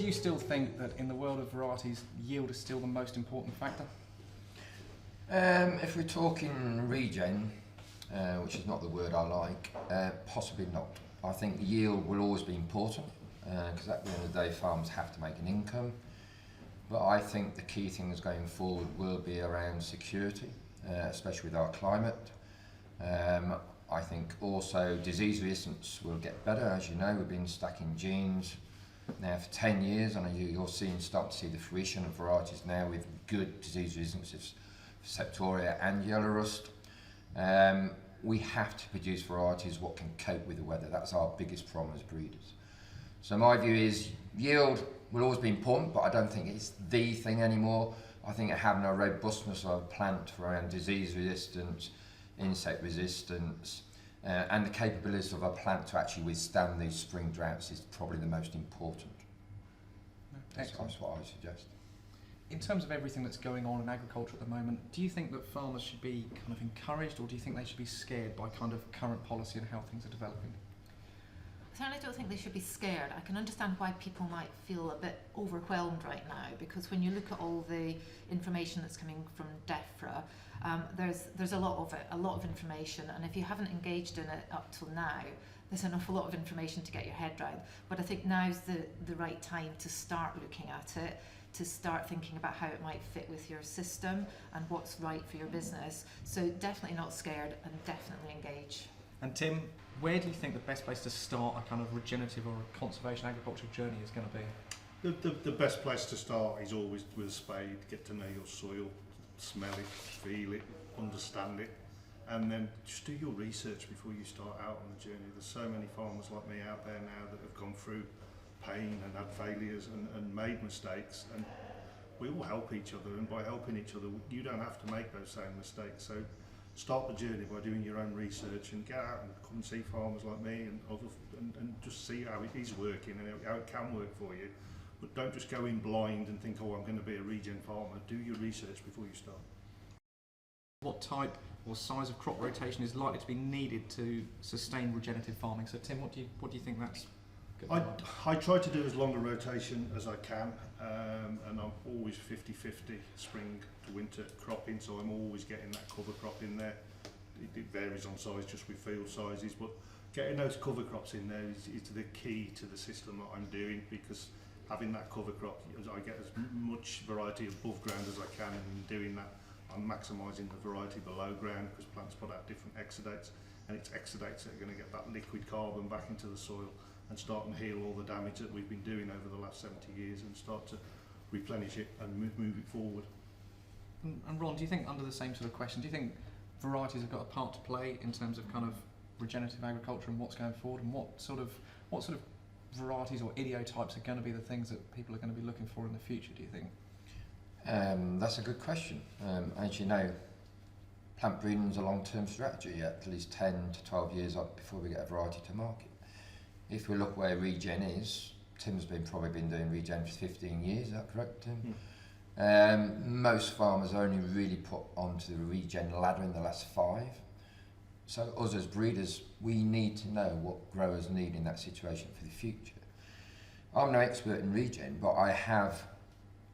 Do you still think that in the world of varieties, yield is still the most important factor? If we're talking regen, which is not the word I like, possibly not. I think yield will always be important, because at the end of the day farmers have to make an income. But I think the key things going forward will be around security, especially with our climate. I think also disease resistance will get better. As you know, we've been stacking genes now for 10 years, and you're start to see the fruition of varieties now with good disease resistance, septoria and yellow rust. We have to produce varieties what can cope with the weather. That's our biggest problem as breeders. So my view is yield will always be important, but I don't think it's the thing anymore. I think having a robustness of a plant around disease resistance, insect resistance, and the capabilities of a plant to actually withstand these spring droughts is probably the most important. That's what I suggest. In terms of everything that's going on in agriculture at the moment, do you think that farmers should be kind of encouraged, or do you think they should be scared by kind of current policy and how things are developing? I certainly don't think they should be scared. I can understand why people might feel a bit overwhelmed right now, because when you look at all the information that's coming from DEFRA, there's a lot of information, and if you haven't engaged in it up till now, there's an awful lot of information to get your head around. But I think now's the right time to start looking at it, to start thinking about how it might fit with your system and what's right for your business. So definitely not scared, and definitely engage. And Tim, where do you think the best place to start a kind of regenerative or a conservation agriculture journey is going to be? The best place to start is always with a spade. Get to know your soil, smell it, feel it, understand it, and then just do your research before you start out on the journey. There's so many farmers like me out there now that have gone through pain and had failures and made mistakes, and we all help each other, and by helping each other you don't have to make those same mistakes. So start the journey by doing your own research and get out and come and see farmers like me and others, and just see how it is working and how it can work for you. But don't just go in blind and think, oh, I'm going to be a regen farmer. Do your research before you start. What type or size of crop rotation is likely to be needed to sustain regenerative farming? So Tim, what do you think that's good? I try to do as long a rotation as I can, and I'm always 50-50 spring to winter cropping, so I'm always getting that cover crop in there. It varies on size just with field sizes, but getting those cover crops in there is the key to the system that I'm doing, because having that cover crop, I get as much variety above ground as I can, and in doing that I'm maximising the variety below ground, because plants put out different exudates, and it's exudates that are going to get that liquid carbon back into the soil and start and heal all the damage that we've been doing over the last 70 years and start to replenish it and move it forward. And Ron, do you think, under the same sort of question, do you think varieties have got a part to play in terms of kind of regenerative agriculture and what's going forward, and what sort of varieties or idiotypes are going to be the things that people are going to be looking for in the future, do you think? That's a good question. As you know, plant breeding is a long-term strategy, at least 10 to 12 years up before we get a variety to market. If we look where regen is, Tim's probably been doing regen for 15 years, is that correct, Tim? Most farmers only really put onto the regen ladder in the last 5. So us as breeders, we need to know what growers need in that situation for the future. I'm no expert in regen, but I have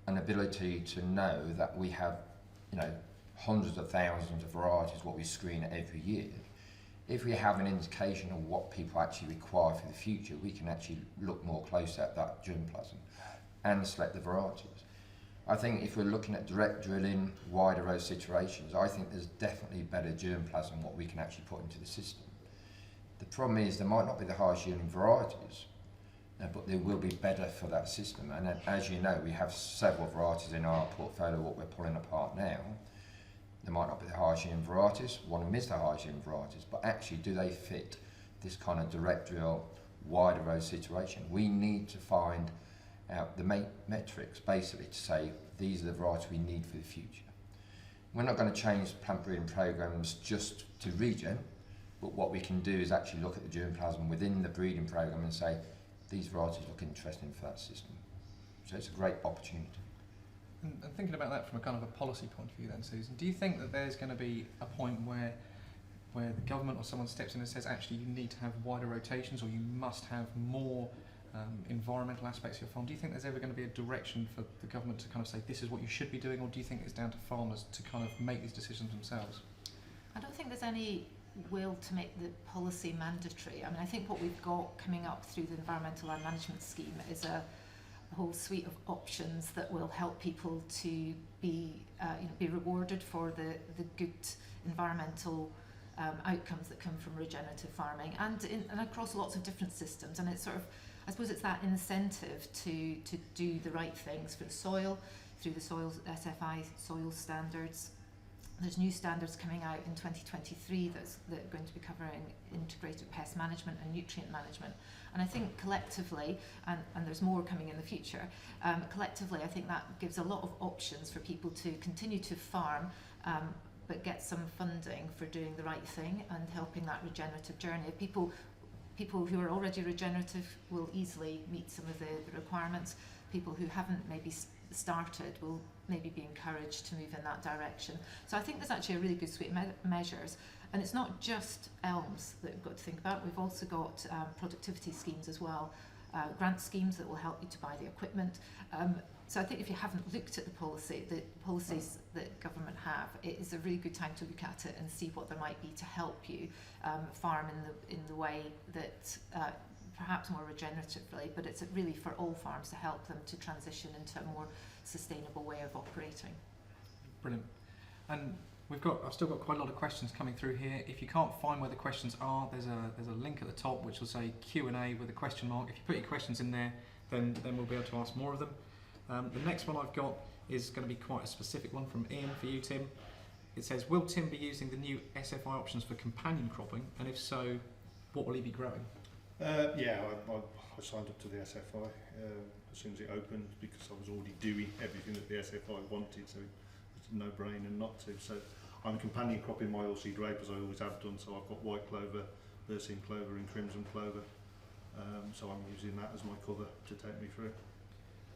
an ability to know that we have, hundreds of thousands of varieties what we screen every year. If we have an indication of what people actually require for the future, we can actually look more closely at that germplasm and select the varieties. I think if we're looking at direct drilling, wider row situations, I think there's definitely better germplasm what we can actually put into the system. The problem is there might not be the highest yielding varieties, but they will be better for that system. And as you know, we have several varieties in our portfolio what we're pulling apart now. They might not be the highest yielding varieties, one of them is the highest yielding varieties, but actually do they fit this kind of direct drill, wider row situation? We need to find out the metrics basically to say these are the varieties we need for the future. We're not going to change plant breeding programs just to regen, but what we can do is actually look at the germplasm within the breeding program and say these varieties look interesting for that system. So it's a great opportunity. And thinking about that from a kind of a policy point of view then, Susan, do you think that there's going to be a point where the government or someone steps in and says actually you need to have wider rotations, or you must have more environmental aspects of your farm? Do you think there's ever going to be a direction for the government to kind of say this is what you should be doing, or do you think it's down to farmers to kind of make these decisions themselves? I don't think there's any will to make the policy mandatory. I mean, I think what we've got coming up through the Environmental Land Management Scheme is a whole suite of options that will help people to be rewarded for the good environmental outcomes that come from regenerative farming, and across lots of different systems. And it's sort of, I suppose it's that incentive to do the right things for the soil through the soil SFI soil standards. There's new standards coming out in 2023 that are going to be covering integrated pest management and nutrient management. And I think collectively, and there's more coming in the future, collectively I think that gives a lot of options for people to continue to farm, but get some funding for doing the right thing and helping that regenerative journey. People who are already regenerative will easily meet some of the requirements. People who haven't maybe started will maybe be encouraged to move in that direction. So I think there's actually a really good suite of measures, and it's not just elms that we've got to think about. We've also got productivity schemes as well, grant schemes that will help you to buy the equipment. So I think if you haven't looked at the policies that government have, it is a really good time to look at it and see what there might be to help you farm in the way that perhaps more regeneratively, but it's really for all farms to help them to transition into a more sustainable way of operating. Brilliant. And I've still got quite a lot of questions coming through here. If you can't find where the questions are, there's a link at the top which will say Q&A with a question mark. If you put your questions in there, then we'll be able to ask more of them. The next one I've got is going to be quite a specific one from Ian for you, Tim. It says, will Tim be using the new SFI options for companion cropping? And if so, what will he be growing? Yeah, I signed up to the SFI as soon as it opened because I was already doing everything that the SFI wanted, so it was a no-brainer not to. So I'm companion cropping my oilseed rape as I always have done, so I've got white clover, Berseem clover and crimson clover. So I'm using that as my cover to take me through.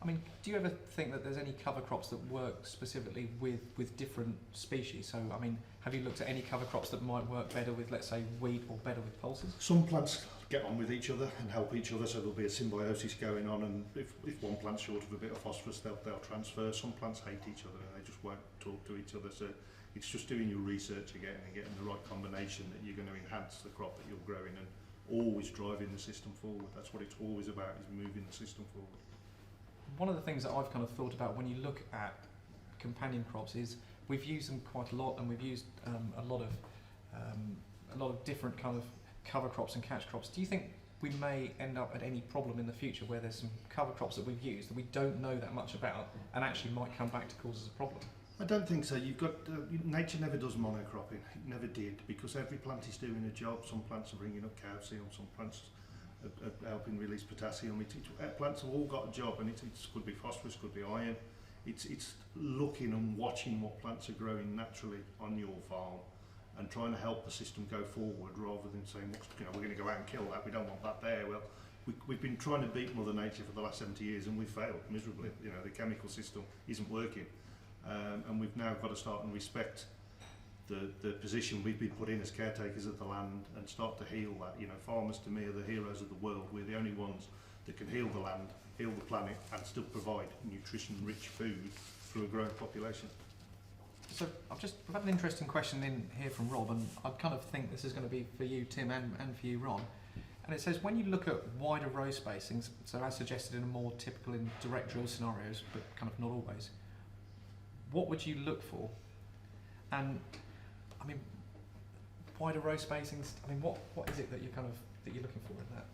I mean, do you ever think that there's any cover crops that work specifically with different species? So, I mean, have you looked at any cover crops that might work better with, let's say, wheat or better with pulses? Some plants get on with each other and help each other, so there'll be a symbiosis going on, and if one plant's short of a bit of phosphorus, they'll transfer. Some plants hate each other and they just won't talk to each other, so it's just doing your research again and getting the right combination that you're going to enhance the crop that you're growing and always driving the system forward. That's what it's always about, is moving the system forward. One of the things that I've kind of thought about when you look at companion crops is we've used them quite a lot, and we've used a lot of different kind of cover crops and catch crops. Do you think we may end up at any problem in the future where there's some cover crops that we've used that we don't know that much about and actually might come back to cause us a problem? I don't think so. You've got nature never does monocropping. It never did, because every plant is doing a job. Some plants are bringing up calcium, some plants are helping release potassium. Plants have all got a job, and it could be phosphorus, could be iron. It's looking and watching what plants are growing naturally on your farm and trying to help the system go forward, rather than saying, we're going to go out and kill that, we don't want that there. Well, we've been trying to beat Mother Nature for the last 70 years and we've failed miserably. The chemical system isn't working, and we've now got to start and respect the position we've been put in as caretakers of the land and start to heal that. Farmers to me are the heroes of the world. We're the only ones that can heal the land, heal the planet, and still provide nutrition-rich food through a growing population. So we've had an interesting question in here from Rob, and I kind of think this is going to be for you, Tim, and for you, Ron. And it says, when you look at wider row spacings, so as suggested in a more typical in direct drill scenarios, but kind of not always, what would you look for? And I mean, wider row spacings, I mean, what is it that you're looking for in that?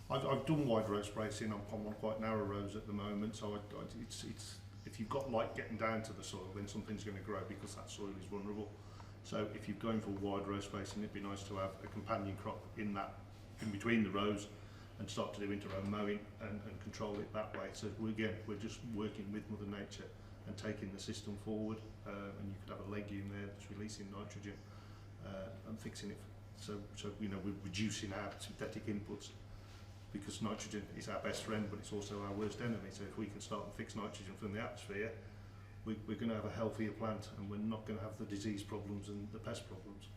I've done wide row spacing on quite narrow rows at the moment, so it's if you've got light getting down to the soil, then something's going to grow because that soil is vulnerable. So if you're going for wide row spacing, it'd be nice to have a companion crop in between the rows and start to do inter-row mowing and control it that way. So we're just working with Mother Nature and taking the system forward, and you could have a legume there that's releasing nitrogen and fixing it. So we're reducing our synthetic inputs, because nitrogen is our best friend, but it's also our worst enemy. So if we can start and fix nitrogen from the atmosphere, we're going to have a healthier plant, and we're not going to have the disease problems and the pest problems.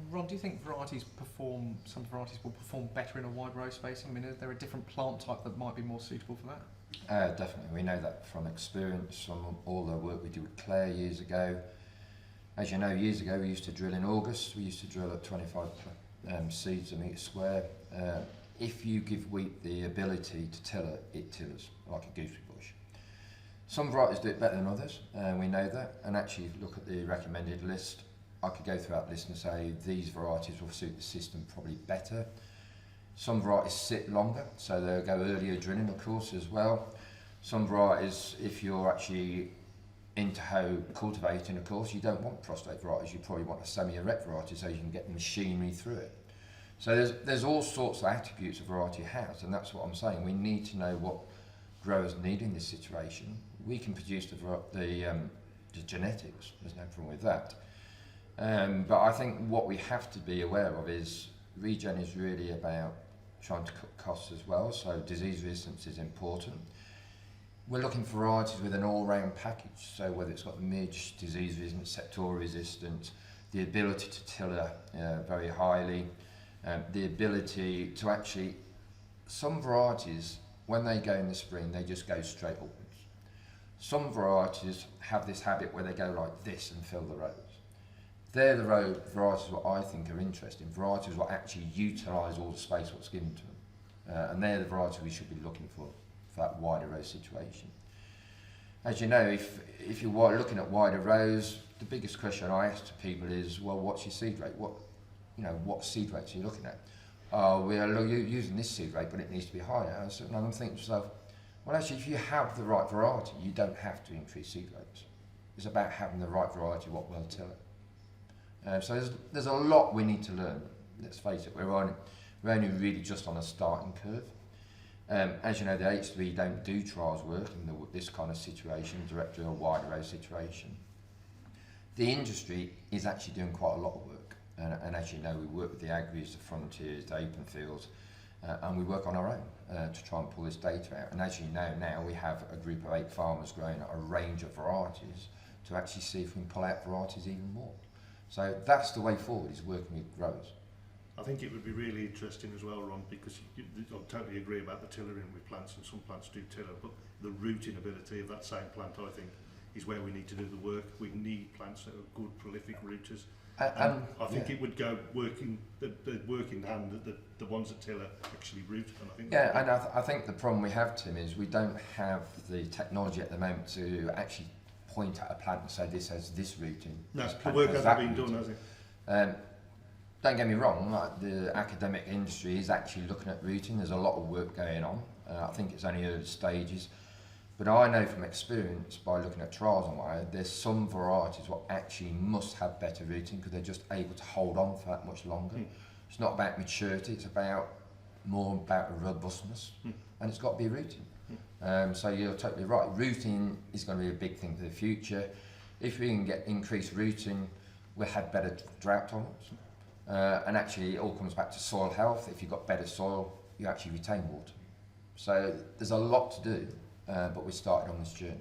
Ron, do you think some varieties will perform better in a wide row spacing? I mean, is there a different plant type that might be more suitable for that? Definitely, we know that from experience, from all the work we did with Claire years ago. As you know, years ago we used to drill in August, we used to drill at 25 seeds a metre square. If you give wheat the ability to till it tills like a gooseberry bush. Some varieties do it better than others, we know that, and actually if you look at the recommended list, I could go through that list and say these varieties will suit the system probably better. Some varieties sit longer, so they'll go earlier drilling, of course, as well. Some varieties, if you're actually into hoe cultivating, of course, you don't want prostrate varieties, you probably want a semi-erect variety so you can get the machinery through it. So there's all sorts of attributes a variety has, and that's what I'm saying. We need to know what growers need in this situation. We can produce the genetics, there's no problem with that. But I think what we have to be aware of is Regen is really about trying to cut costs as well, so disease resistance is important. We're looking for varieties with an all-round package, so whether it's got midge, disease resistance, sectoral resistance, the ability to tiller very highly, the ability to actually, some varieties, when they go in the spring, they just go straight upwards. Some varieties have this habit where they go like this and fill the rows. They're the varieties what I think are interesting, varieties what actually utilise all the space what's given to them. And they're the varieties we should be looking for that wider row situation. As you know, if you're looking at wider rows, the biggest question I ask to people is, well, what's your seed rate? What seed rates are you looking at? We're using this seed rate, but it needs to be higher. And I'm thinking to myself, well, actually, if you have the right variety, you don't have to increase seed rates. It's about having the right variety, what will till it. So there's a lot we need to learn. Let's face it, we're only really just on a starting curve. As you know, the AHDB don't do trials work in this kind of situation, direct drill, wide row situation. The industry is actually doing quite a lot of work, and as you know, we work with the agris, the frontiers, the open fields, and we work on our own to try and pull this data out. And as you know now, we have a group of 8 farmers growing a range of varieties to actually see if we can pull out varieties even more. So that's the way forward, is working with growers. I think it would be really interesting as well, Ron, because I totally agree about the tillering with plants, and some plants do tiller, but the rooting ability of that same plant, I think, is where we need to do the work. We need plants that are good, prolific rooters. And I think it would go working hand, the ones that tiller actually root. And I think I think the problem we have, Tim, is we don't have the technology at the moment to actually point at a plant and say this has this rooting. No, the work hasn't been done, has it? Don't get me wrong, like the academic industry is actually looking at rooting. There's a lot of work going on. I think it's only early stages. But I know from experience, by looking at trials and why, there's some varieties what actually must have better rooting because they're just able to hold on for that much longer. It's not about maturity, it's more about robustness, and it's got to be rooting. So you're totally right. Rooting is going to be a big thing for the future. If we can get increased rooting, we'll have better drought tolerance. And actually it all comes back to soil health. If you've got better soil, you actually retain water. So there's a lot to do, but we started on this journey.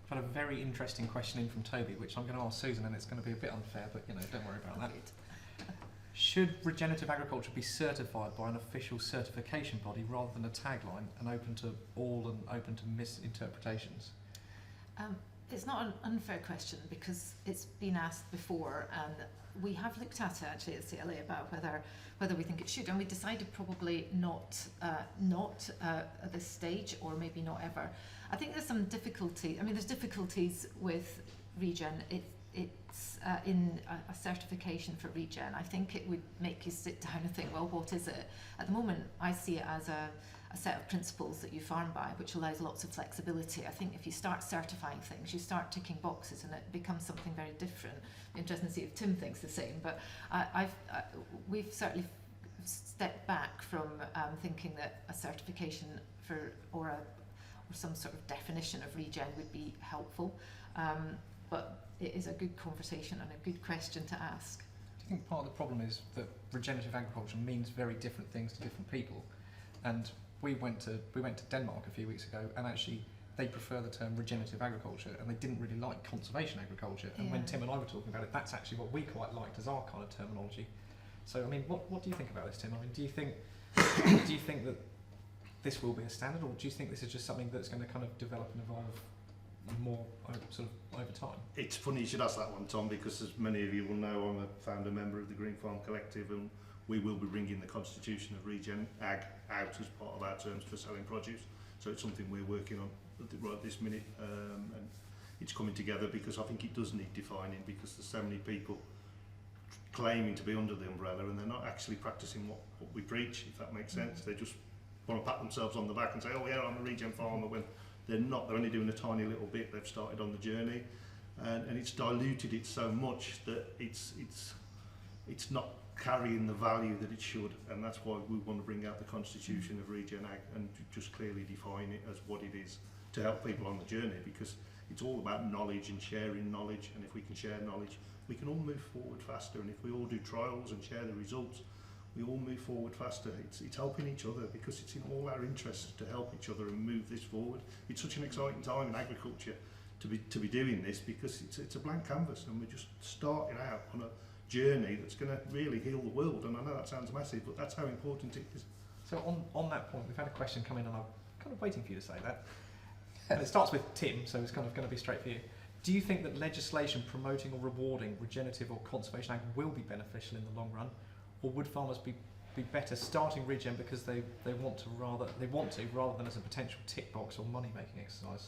I've had a very interesting question in from Toby, which I'm going to ask Susan, and it's going to be a bit unfair, but don't worry about that. Should regenerative agriculture be certified by an official certification body rather than a tagline and open to all and open to misinterpretations? It's not an unfair question because it's been asked before, and we have looked at it actually at CLA about whether we think it should, and we decided probably not at this stage, or maybe not ever. I think there's some difficulty. I mean, there's difficulties with Regen. It's in a certification for Regen. I think it would make you sit down and think, well, what is it? At the moment, I see it as a set of principles that you farm by, which allows lots of flexibility. I think if you start certifying things, you start ticking boxes, and it becomes something very different. Interesting to see if Tim thinks the same, but we've certainly stepped back from thinking that a certification or some sort of definition of Regen would be helpful. But it is a good conversation and a good question to ask. Do you think part of the problem is that regenerative agriculture means very different things to different people? And we went to Denmark a few weeks ago, and actually they prefer the term regenerative agriculture, and they didn't really like conservation agriculture. And when Yeah. Tim and I were talking about it, that's actually what we quite liked as our kind of terminology. So, I mean, what do you think about this, Tim? I mean, do you think that this will be a standard, or do you think this is just something that's going to kind of develop and evolve more sort of over time? It's funny you should ask that one, Tom, because as many of you will know, I'm a founder member of the Green Farm Collective, and we will be bringing the constitution of Regen Ag out as part of our terms for selling produce. So it's something we're working on right this minute, and it's coming together because I think it does need defining, because there's so many people claiming to be under the umbrella and they're not actually practicing what we preach, if that makes sense. They just want to pat themselves on the back and say, oh yeah, I'm a regen farmer, when they're not. They're only doing a tiny little bit. They've started on the journey, and it's diluted it so much that it's not carrying the value that it should, and that's why we want to bring out the constitution of Regen Ag and just clearly define it as what it is to help people on the journey, because it's all about knowledge and sharing knowledge, and if we can share knowledge, we can all move forward faster, and if we all do trials and share the results, we all move forward faster. It's helping each other, because it's in all our interests to help each other and move this forward. It's such an exciting time in agriculture to be doing this, because it's a blank canvas, and we're just starting out on a journey that's going to really heal the world. And I know that sounds massive, but that's how important it is. So on that point, we've had a question come in, and I'm kind of waiting for you to say that. And it starts with Tim, so it's kind of going to be straight for you. Do you think that legislation promoting or rewarding regenerative or conservation ag will be beneficial in the long run, or would farmers be better starting regen because they want to rather than as a potential tick box or money making exercise?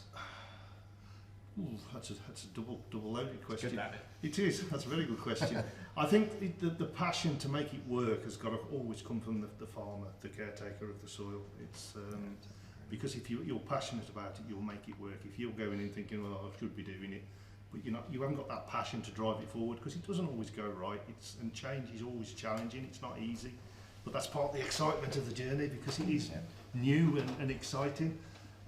Ooh, that's a double loaded question. Good, that It is. That's a very good question. I think the passion to make it work has got to always come from the farmer, the caretaker of the soil. It's because if you're passionate about it, you'll make it work. If you're going in thinking, well, I should be doing it, but you haven't got that passion to drive it forward, because it doesn't always go right. And change is always challenging. It's not easy, but that's part of the excitement of the journey, because it is new and exciting.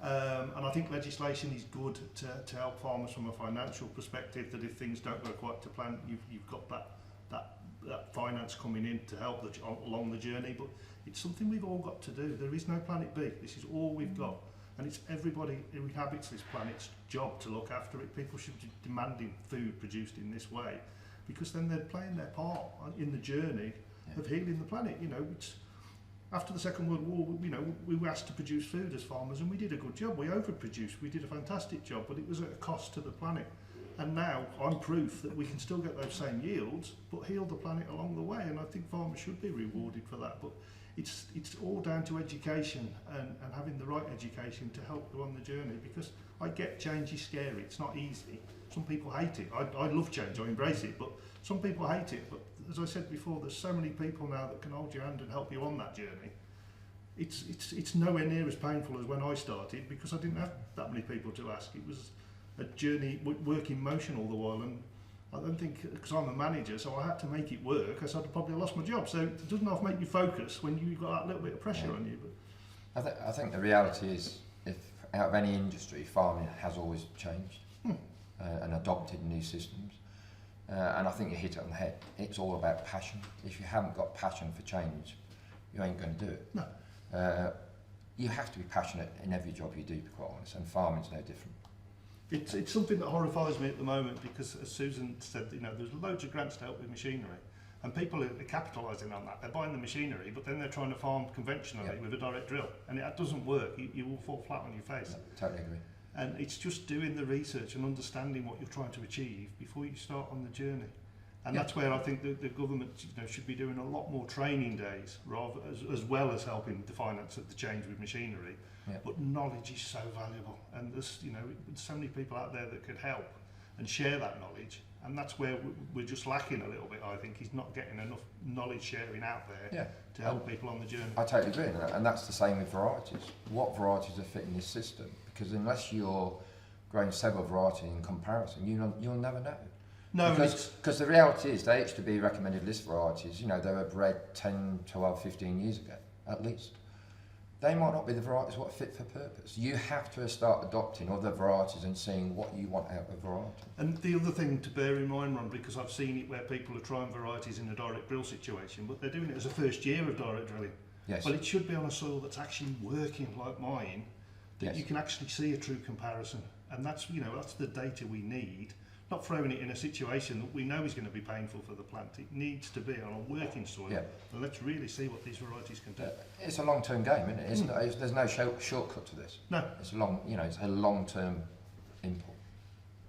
And I think legislation is good to help farmers from a financial perspective, that if things don't go quite to plan, you've got that finance coming in to help along the journey. But it's something we've all got to do. There is no planet B. This is all we've got. And it's everybody who inhabits this planet's job to look after it. People should be demanding food produced in this way, because then they're playing their part in the journey of healing the planet. It's after the Second World War, we were asked to produce food as farmers, and we did a good job. We overproduced. We did a fantastic job, but it was at a cost to the planet. And now I'm proof that we can still get those same yields, but heal the planet along the way. And I think farmers should be rewarded for that. But it's all down to education and having the right education to help go on the journey, because I get change is scary. It's not easy. Some people hate it. I love change. I embrace it. But some people hate it. But as I said before, there's so many people now that can hold your hand and help you on that journey. It's nowhere near as painful as when I started, because I didn't have that many people to ask. It was a journey, work in motion all the while, and I don't think, because I'm a manager, so I had to make it work, else I'd probably lost my job. So it doesn't have to make you focus when you've got that little bit of pressure on you. But I think the reality is, if out of any industry, farming has always changed and adopted new systems. And I think you hit it on the head. It's all about passion. If you haven't got passion for change, you ain't going to do it. No. You have to be passionate in every job you do, to be quite honest, and farming's no different. It's something that horrifies me at the moment, because as Susan said, there's loads of grants to help with machinery, and people are capitalising on that. They're buying the machinery, but then they're trying to farm conventionally with a direct drill, and it doesn't work. You will fall flat on your face. Totally agree. And it's just doing the research and understanding what you're trying to achieve before you start on the journey. And that's where I think the government should be doing a lot more training days, rather as well as helping the finance of the change with machinery. Yeah. But knowledge is so valuable, and there's so many people out there that could help and share that knowledge. And that's where we're just lacking a little bit. I think he's not getting enough knowledge sharing out there to help people on the journey. I totally agree, and that's the same with varieties. What varieties are fitting this system? Because unless you're growing several varieties in comparison, you'll never know. No, because the reality is, the AHDB Recommended List varieties, they were bred 10, 12, 15 years ago, at least. They might not be the varieties what are fit for purpose. You have to start adopting other varieties and seeing what you want out of a variety. And the other thing to bear in mind, Ron, because I've seen it where people are trying varieties in a direct drill situation, but they're doing it as a first year of direct drilling. Yes. Well, it should be on a soil that's actually working like mine, that Yes. you can actually see a true comparison. And that's, you know, that's the data we need. Not throwing it in a situation that we know is going to be painful for the plant. It needs to be on a working soil. Yeah. And let's really see what these varieties can do. It's a long-term game, isn't it? There's no shortcut to this. No. It's a long-term input.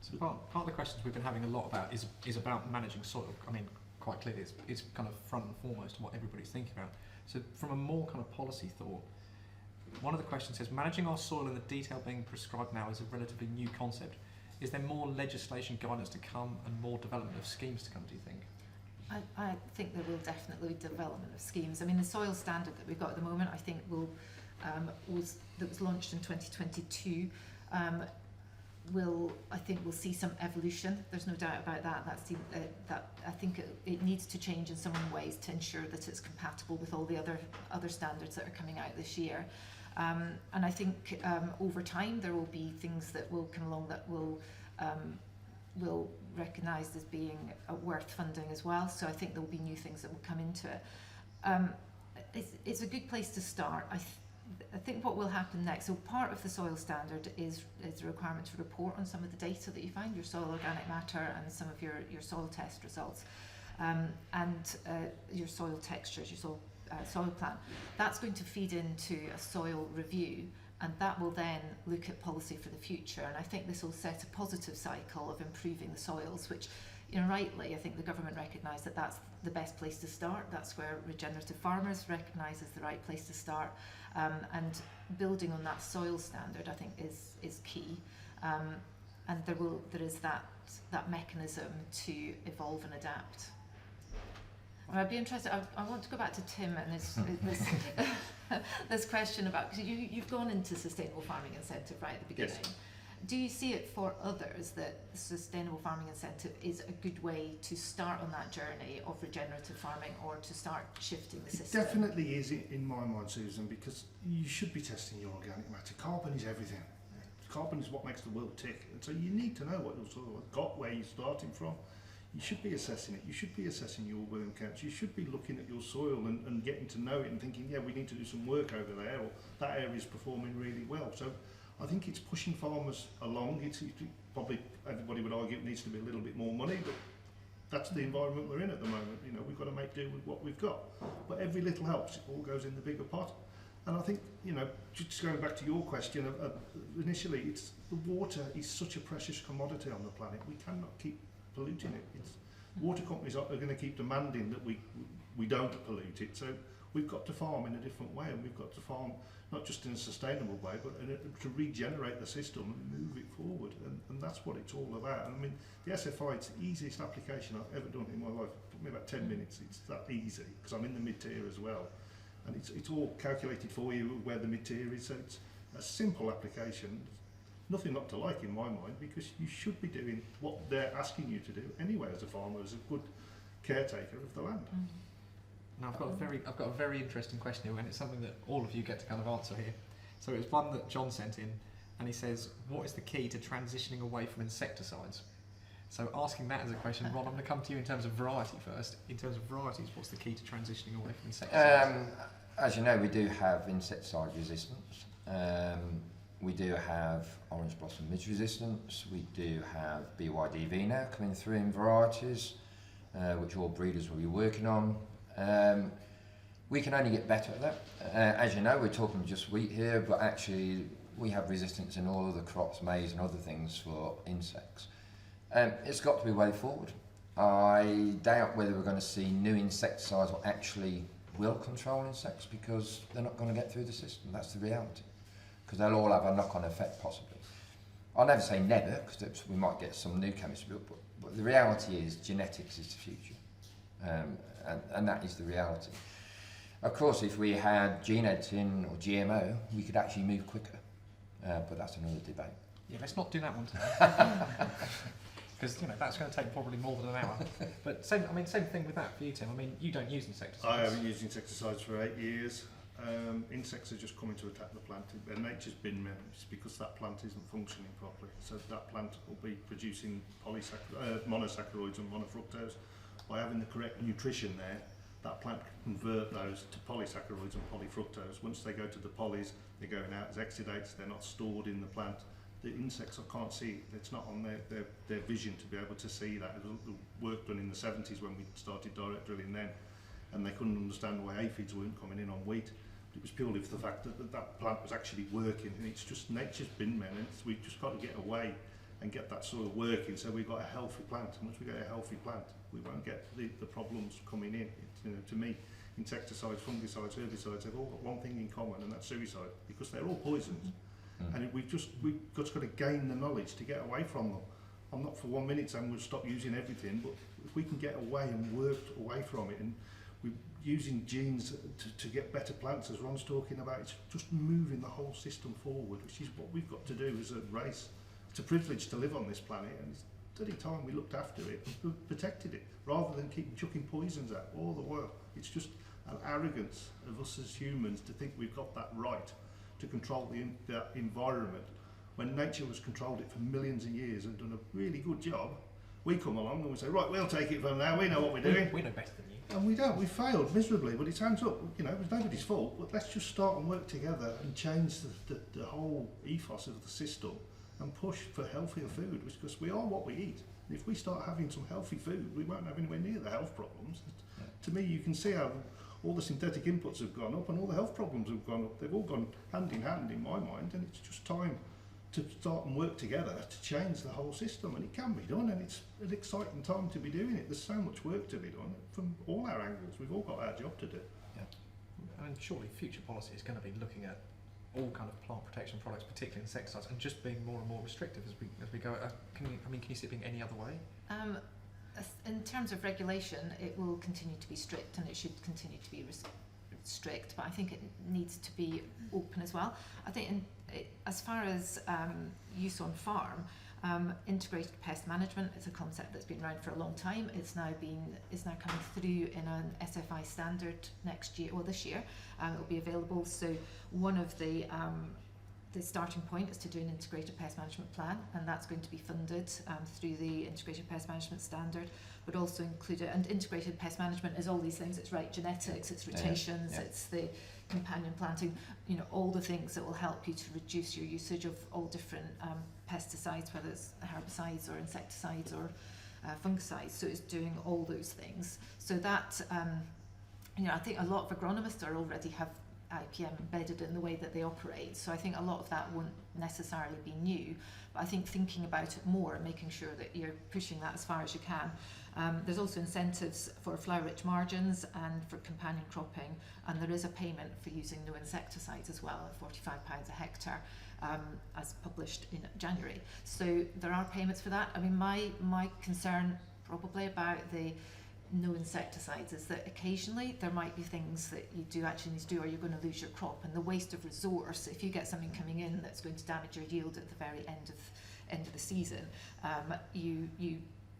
So part of the questions we've been having a lot about is about managing soil. I mean, quite clearly, it's kind of front and foremost what everybody's thinking about. So from a more kind of policy thought, one of the questions says, managing our soil in the detail being prescribed now is a relatively new concept. Is there more legislation guidance to come and more development of schemes to come, do you think? I think there will definitely be development of schemes. I mean, the soil standard that we've got at the moment, I think was launched in 2022. We'll see some evolution. There's no doubt about that. That I think it needs to change in some ways to ensure that it's compatible with all the other standards that are coming out this year. And I think over time there will be things that will come along that will recognised as being worth funding as well. So I think there will be new things that will come into it. It's a good place to start. I think what will happen next, so part of the soil standard is a requirement to report on some of the data that you find, your soil organic matter and some of your soil test results, and your soil textures, your soil plan. That's going to feed into a soil review, and that will then look at policy for the future. And I think this will set a positive cycle of improving the soils, which, you know, rightly, I think the government recognise that that's the best place to start. That's where regenerative farmers recognise is the right place to start. And building on that soil standard, I think, is key. And there is that mechanism to evolve and adapt. I'd be interested. I want to go back to Tim and this question about, because you've gone into sustainable farming incentive right at the beginning. Yes. Do you see it for others that sustainable farming incentive is a good way to start on that journey of regenerative farming, or to start shifting the system? It definitely is in my mind, Susan, because you should be testing your organic matter. Carbon is everything. Carbon is what makes the world tick. And so you need to know what your soil has got, where you're starting from. You should be assessing it. You should be assessing your worm counts. You should be looking at your soil and getting to know it and thinking, yeah, we need to do some work over there, or that area is performing really well. So I think it's pushing farmers along. It's probably, everybody would argue it needs to be a little bit more money, but that's the environment we're in at the moment. You know, we've got to make do with what we've got. But every little helps. It all goes in the bigger pot. And I think, you know, just going back to your question, initially, it's the water is such a precious commodity on the planet. We cannot keep polluting it. Water companies are going to keep demanding that we don't pollute it. So we've got to farm in a different way, and we've got to farm not just in a sustainable way, but to regenerate the system and move it forward. And that's what it's all about. And I mean, the SFI, it's the easiest application I've ever done in my life. It took me about 10 minutes. It's that easy, because I'm in the mid-tier as well. And it's all calculated for you where the mid-tier is. So it's a simple application. Nothing not to like in my mind, because you should be doing what they're asking you to do anyway as a farmer, as a good caretaker of the land. Now I've got a very interesting question here, and it's something that all of you get to kind of answer here. So it's one that John sent in, and he says, what is the key to transitioning away from insecticides? So asking that as a question, Ron, I'm going to come to you in terms of variety first. In terms of varieties, what's the key to transitioning away from insecticides? As you know, we do have insecticide resistance. We do have orange blossom midge resistance. We do have BYDV now coming through in varieties, which all breeders will be working on. We can only get better at that. As you know, we're talking just wheat here, but actually we have resistance in all other crops, maize and other things for insects. It's got to be way forward. I doubt whether we're going to see new insecticides that actually will control insects, because they're not going to get through the system. That's the reality. Because they'll all have a knock-on effect, possibly. I'll never say never, because we might get some new chemistry, but the reality is genetics is the future. And that is the reality. Of course, if we had gene editing or GMO, we could actually move quicker. But that's another debate. Yeah, let's not do that one today. Because that's going to take probably more than an hour. But same thing with that for you, Tim. I mean, you don't use insecticides. I haven't used insecticides for 8 years. Insects are just coming to attack the plant. Nature's been managed because that plant isn't functioning properly. So that plant will be producing monosaccharides and monofructose. By having the correct nutrition there, that plant can convert those to polysaccharides and polyfructose. Once they go to the polys, they're going out as exudates, they're not stored in the plant. The insects can't see it. It's not on their vision to be able to see that. It was the work done in the 70s when we started direct drilling then, and they couldn't understand why aphids weren't coming in on wheat. But it was purely for the fact that that plant was actually working, and it's just nature's bin men, and we've just got to get away and get that sort of working so we've got a healthy plant. And once we get a healthy plant, we won't get the problems coming in. To me, insecticides, fungicides, herbicides, they've all got one thing in common, and that's suicide, because they're all poisons. And we've just got to gain the knowledge to get away from them. I'm not for 1 minute saying we'll stop using everything, but if we can get away and work away from it, and we're using genes to get better plants, as Ron's talking about, it's just moving the whole system forward, which is what we've got to do as a race. It's a privilege to live on this planet, and it's bloody time we looked after it and protected it, rather than keep chucking poisons out all the while. It's just an arrogance of us as humans to think we've got that right to control the environment, when nature has controlled it for millions of years and done a really good job. We come along and we say, right, we'll take it from now, we know what we're doing. We know better than you. And we don't, we failed miserably, but it's hands up, you know, it was nobody's fault, but let's just start and work together and change the whole ethos of the system and push for healthier food, because we are what we eat. And if we start having some healthy food, we won't have anywhere near the health problems. Yeah. To me, you can see how all the synthetic inputs have gone up and all the health problems have gone up. They've all gone hand in hand in my mind, and it's just time to start and work together to change the whole system, and it can be done, and it's an exciting time to be doing it. There's so much work to be done from all our angles. We've all got our job to do. Yeah. And surely future policy is going to be looking at all kind of plant protection products, particularly insecticides, and just being more and more restrictive as we go. Can you see it being any other way? In terms of regulation, it will continue to be strict, and it should continue to be strict, but I think it needs to be open as well. I think as far as use on farm, integrated pest management is a concept that's been around for a long time. It's now coming through in an SFI standard this year. It'll be available. So one of the starting point is to do an integrated pest management plan, and that's going to be funded through the integrated pest management standard, but also included. And integrated pest management is all these things. It's right genetics, it's rotations, it's the companion planting, you know, all the things that will help you to reduce your usage of all different pesticides, whether it's herbicides or insecticides or fungicides. So it's doing all those things. So that, I think a lot of agronomists already have IPM embedded in the way that they operate. So I think a lot of that won't necessarily be new, but I think thinking about it more and making sure that you're pushing that as far as you can. There's also incentives for flower-rich margins and for companion cropping, and there is a payment for using no insecticides as well, at £45 a hectare, as published in January. So there are payments for that. I mean, my concern probably about the no insecticides is that occasionally there might be things that you do actually need to do, or you're going to lose your crop, and the waste of resource, if you get something coming in that's going to damage your yield at the very end of the season,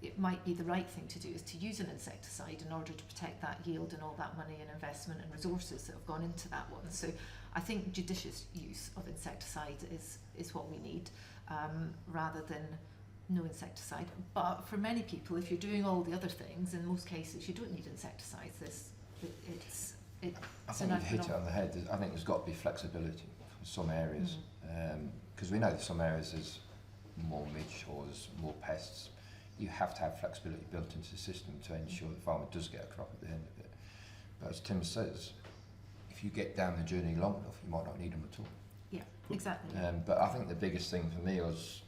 it might be the right thing to do is to use an insecticide in order to protect that yield and all that money and investment and resources that have gone into that one. So I think judicious use of insecticide is what we need, rather than no insecticide. But for many people, if you're doing all the other things, in most cases you don't need insecticides. I think you've hit it on the head. I think there's got to be flexibility for some areas, because we know that some areas there's more midge or there's more pests. You have to have flexibility built into the system to ensure the farmer does get a crop at the end of it. But as Tim says, if you get down the journey long enough, you might not need them at all. Yeah, exactly. But I think the biggest thing for me was,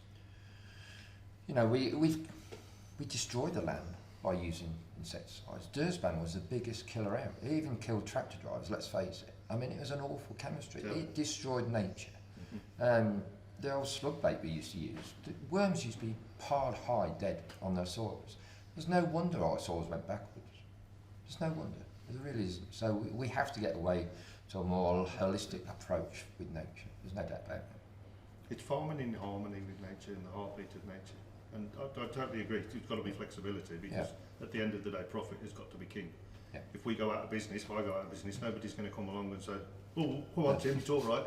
we destroyed the land by using insecticides. Durspan was the biggest killer out. It even killed tractor drivers, let's face it. I mean, it was an awful chemistry. Yeah. It destroyed nature. The old slug bait we used to use, the worms used to be piled high dead on their soils. There's no wonder our soils went backwards. There's no wonder. There really isn't. So we have to get away to a more holistic approach with nature. There's no doubt about it. It's farming in harmony with nature and the heartbeat of nature. And I totally agree. There's got to be flexibility, because at the end of the day, profit has got to be king. Yeah. If we go out of business, if I go out of business, nobody's going to come along and say, "Oh, come on, Tim, it's all right."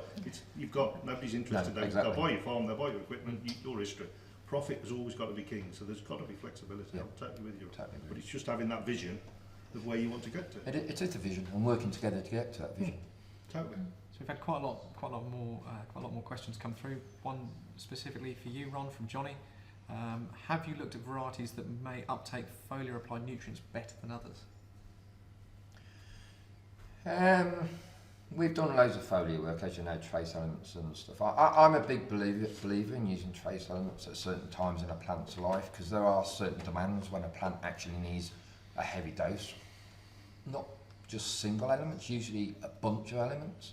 Nobody's interested. No, exactly. They'll buy your farm, they'll buy your equipment, your history. Profit has always got to be king, so there's got to be flexibility. I'm totally with you. Totally. But it's just having that vision of where you want to get to. It is a vision, and working together to get to that vision. Totally. So we've had quite a lot more questions come through. One specifically for you, Ron, from Johnny. Have you looked at varieties that may uptake foliar applied nutrients better than others? We've done loads of foliar work, as you know, trace elements and stuff. I'm a big believer in using trace elements at certain times in a plant's life, because there are certain demands when a plant actually needs a heavy dose. Not just single elements, usually a bunch of elements.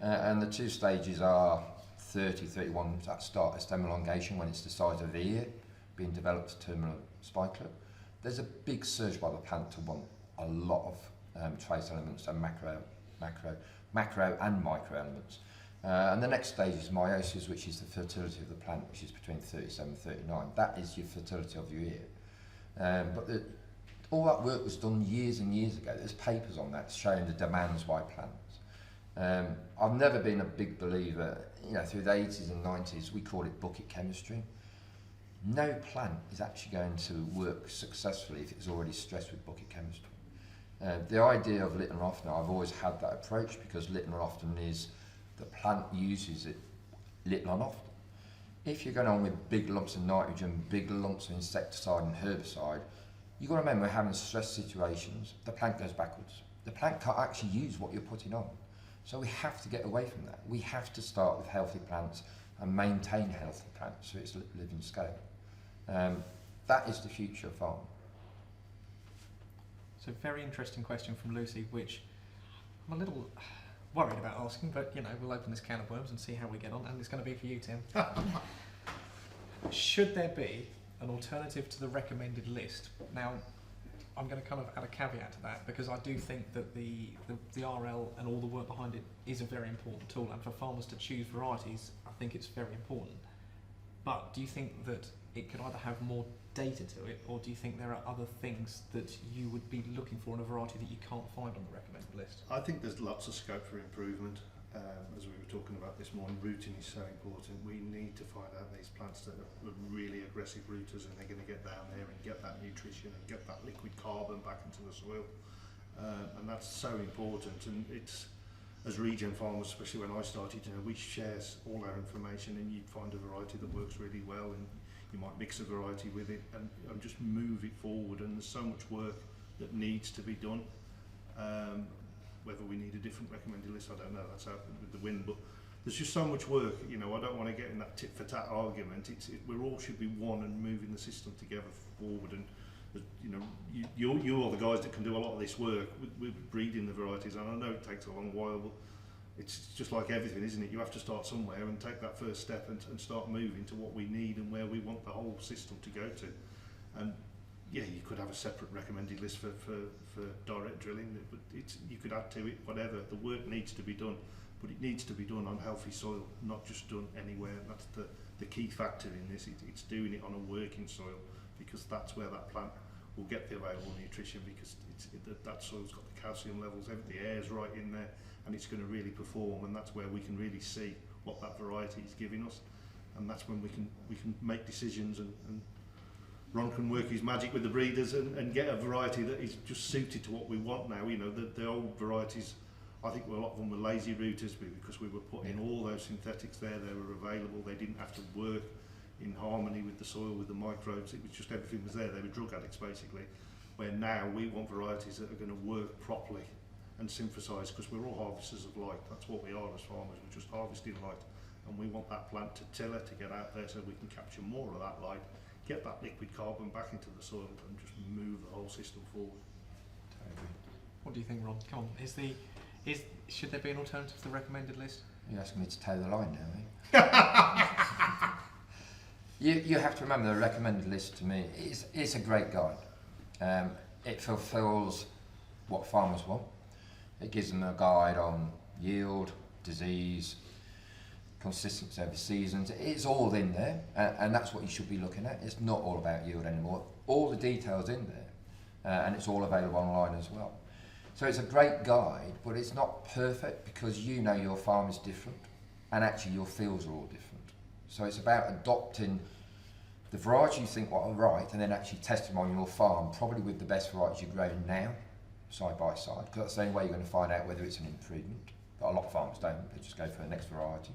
And the two stages are 30, 31 at start of stem elongation, when it's the size of the ear, being developed to terminal spikelet. There's a big surge by the plant to want a lot of trace elements and macro and micro elements. And the next stage is meiosis, which is the fertility of the plant, which is between 37 and 39. That is your fertility of your ear. All that work was done years and years ago. There's papers on that showing the demands by plants. I've never been a big believer, through the 80s and 90s, we called it bucket chemistry. No plant is actually going to work successfully if it's already stressed with bucket chemistry. The idea of little and often, I've always had that approach, because little and often is the plant uses it little and often. If you're going on with big lumps of nitrogen, big lumps of insecticide and herbicide, you've got to remember, we're having stress situations, the plant goes backwards. The plant can't actually use what you're putting on. So we have to get away from that. We have to start with healthy plants and maintain healthy plants so it's living scale. That is the future of farming. So very interesting question from Lucy, which I'm a little worried about asking, but we'll open this can of worms and see how we get on, and it's going to be for you, Tim. Should there be an alternative to the recommended list? Now, I'm going to kind of add a caveat to that, because I do think that the RL and all the work behind it is a very important tool, and for farmers to choose varieties, I think it's very important. But do you think that it could either have more data to it, or do you think there are other things that you would be looking for in a variety that you can't find on the recommended list? I think there's lots of scope for improvement. As we were talking about this morning, rooting is so important. We need to find out these plants that are really aggressive rooters, and they're going to get down there and get that nutrition and get that liquid carbon back into the soil. And that's so important. And it's, as regen farmers, especially when I started, we share all our information, and you'd find a variety that works really well, and you might mix a variety with it and just move it forward. And there's so much work that needs to be done. Whether we need a different recommended list, I don't know. That's happened with the wind, but there's just so much work. I don't want to get in that tit for tat argument. We all should be one and moving the system together forward. And you are the guys that can do a lot of this work with breeding the varieties. And I know it takes a long while, but it's just like everything, isn't it? You have to start somewhere and take that first step and start moving to what we need and where we want the whole system to go to. And yeah, you could have a separate recommended list for direct drilling, but you could add to it, whatever. The work needs to be done, but it needs to be done on healthy soil, not just done anywhere. That's the key factor in this. It's doing it on a working soil, because that's where that plant will get the available nutrition, because that soil's got the calcium levels, the air's right in there, and it's going to really perform. And that's where we can really see what that variety is giving us, and that's when we can make decisions and Ron can work his magic with the breeders and get a variety that is just suited to what we want now. The old varieties, I think a lot of them were lazy rooters, because we were putting all those synthetics there. They were available. They didn't have to work in harmony with the soil, with the microbes. It was just everything was there. They were drug addicts basically. Where now we want varieties that are going to work properly and synthesize, because we're all harvesters of light. That's what we are as farmers. We're just harvesting light, and we want that plant to tiller, to get out there so we can capture more of that light, get that liquid carbon back into the soil, and just move the whole system forward. What do you think, Ron? Come on, should there be an alternative to the recommended list? You're asking me to toe the line now, eh? You have to remember, the recommended list to me is a great guide. It fulfills what farmers want. It gives them a guide on yield, disease, consistency over seasons. It's all in there, and that's what you should be looking at. It's not all about yield anymore. All the details in there, and it's all available online as well. So it's a great guide, but it's not perfect, because your farm is different, and actually your fields are all different. So it's about adopting the variety you think are right, and then actually testing them on your farm, probably with the best varieties you're growing now, side by side, because that's the only way you're going to find out whether it's an improvement. But a lot of farmers don't, they just go for the next variety.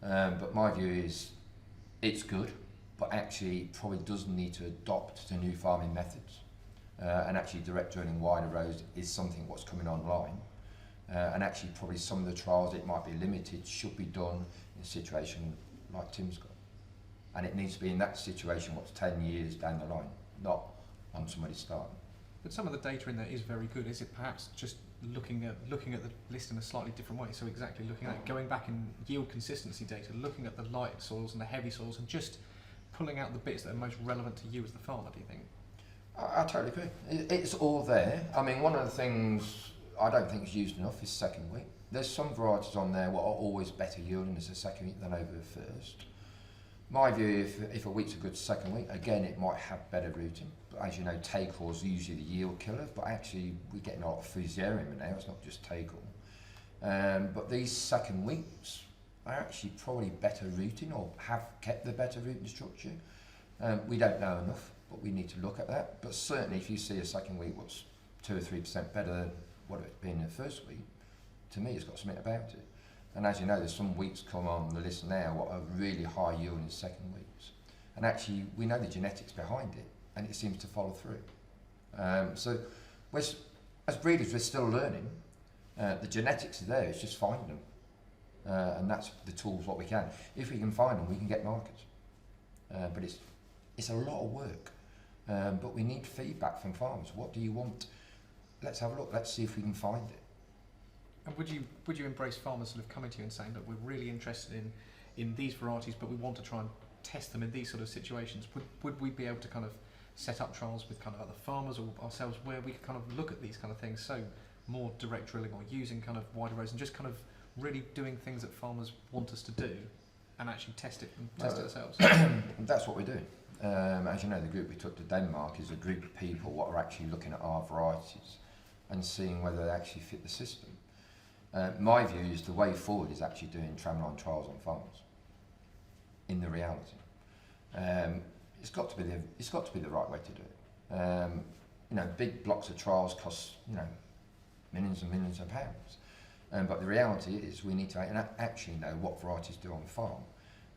But my view is it's good, but actually it probably does need to adopt to new farming methods. And actually direct drilling wider rows is something what's coming online. And actually probably some of the trials, it might be limited, should be done in a situation like Tim's got. And it needs to be in that situation what's 10 years down the line, not on somebody starting. But some of the data in there is very good. Is it perhaps just looking at the list in a slightly different way? So exactly looking at going back in yield consistency data, looking at the light soils and the heavy soils, and just pulling out the bits that are most relevant to you as the farmer. Do you think? I totally agree. It's all there. I mean, one of the things I don't think is used enough is second wheat. There's some varieties on there what are always better yielding as a second wheat than over the first. My view, if a wheat's a good second wheat, again, it might have better rooting. But as you know, take-all is usually the yield killer, but actually we're getting a lot of fusarium now, it's not just take-all. But these second wheats are actually probably better rooting or have kept the better rooting structure. We don't know enough, but we need to look at that. But certainly if you see a second wheat what's 2 or 3% better than what it's been in the first wheat, to me it's got something about it. And as you know, there's some wheats come on the list now what are really high yielding second wheats. And actually, we know the genetics behind it, and it seems to follow through. So, as breeders, we're still learning. The genetics are there, it's just finding them. And that's the tools what we can. If we can find them, we can get markets. But it's a lot of work. But we need feedback from farmers. What do you want? Let's have a look. Let's see if we can find it. And would you embrace farmers sort of coming to you and saying that we're really interested in these varieties, but we want to try and test them in these sort of situations? Would we be able to kind of set up trials with kind of other farmers or ourselves where we could kind of look at these kind of things? So more direct drilling or using kind of wider rows and just kind of really doing things that farmers want us to do and actually test it ourselves. That's what we're doing. As you know, the group we took to Denmark is a group of people what are actually looking at our varieties and seeing whether they actually fit the system. My view is the way forward is actually doing tramline trials on farms. In the reality, it's got to be the right way to do it. You know, big blocks of trials cost millions and millions of pounds. But the reality is we need to actually know what varieties do on farm.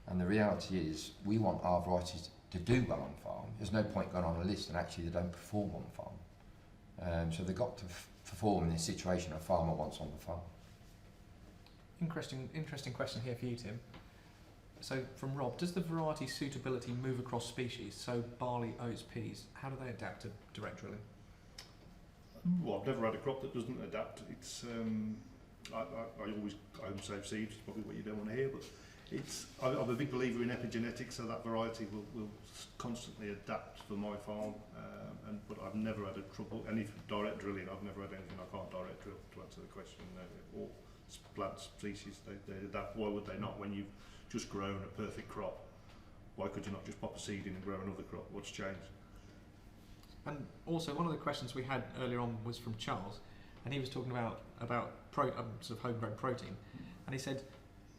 And the reality is we want our varieties to do well on farm. There's no point going on a list and actually they don't perform on farm. So they've got to perform in the situation a farmer wants on the farm. Interesting question here for you, Tim. So from Rob, does the variety suitability move across species? So barley, oats, peas, how do they adapt to direct drilling? Well, I've never had a crop that doesn't adapt. It's I always home save seeds, it's probably what you don't want to hear, but I'm a big believer in epigenetics, so that variety will constantly adapt for my farm. But I've never had a trouble. Any direct drilling, I've never had anything I can't direct drill to answer the question. All plant species, they adapt. Why would they not? When you've just grown a perfect crop, why could you not just pop a seed in and grow another crop? What's changed? And also, one of the questions we had earlier on was from Charles, and he was talking about sort of homegrown protein, and he said,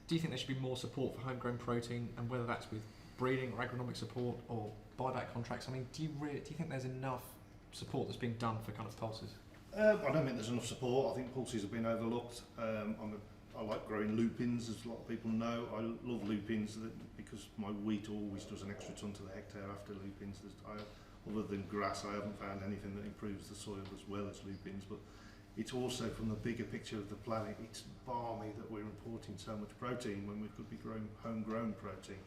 do you think there should be more support for homegrown protein, and whether that's with breeding or agronomic support or buyback contracts? I mean, do you think there's enough support that's being done for kind of pulses? I don't think there's enough support. I think pulses have been overlooked. I like growing lupins, as a lot of people know. I love lupins because my wheat always does an extra ton to the hectare after lupins. Other than grass, I haven't found anything that improves the soil as well as lupins. But it's also from the bigger picture of the planet. It's balmy that we're importing so much protein when we could be growing homegrown protein.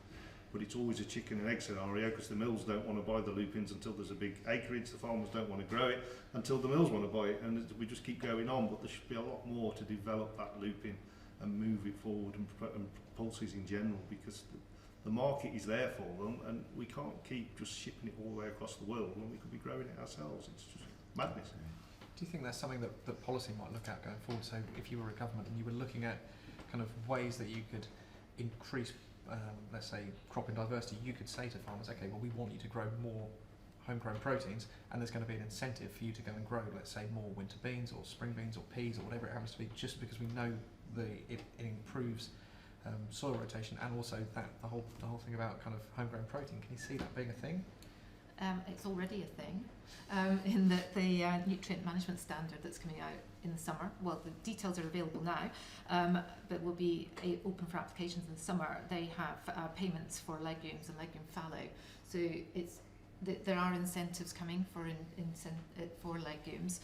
But it's always a chicken and egg scenario because the mills don't want to buy the lupins until there's a big acreage. The farmers don't want to grow it until the mills want to buy it, and we just keep going on. But there should be a lot more to develop that lupin and move it forward, and pulses in general, because the market is there for them, and we can't keep just shipping it all the way across the world when we could be growing it ourselves. It's just madness. Do you think that's something that policy might look at going forward? So if you were a government and you were looking at kind of ways that you could increase, let's say, cropping diversity, you could say to farmers, okay, well, we want you to grow more homegrown proteins, and there's going to be an incentive for you to go and grow, let's say, more winter beans or spring beans or peas or whatever it happens to be, just because we know it improves soil rotation, and also that the whole thing about kind of homegrown protein. Can you see that being a thing? It's already a thing, in that the nutrient management standard that's coming out in the summer, well, the details are available now, but will be open for applications in the summer. They have payments for legumes and legume fallow. So there are incentives coming for legumes.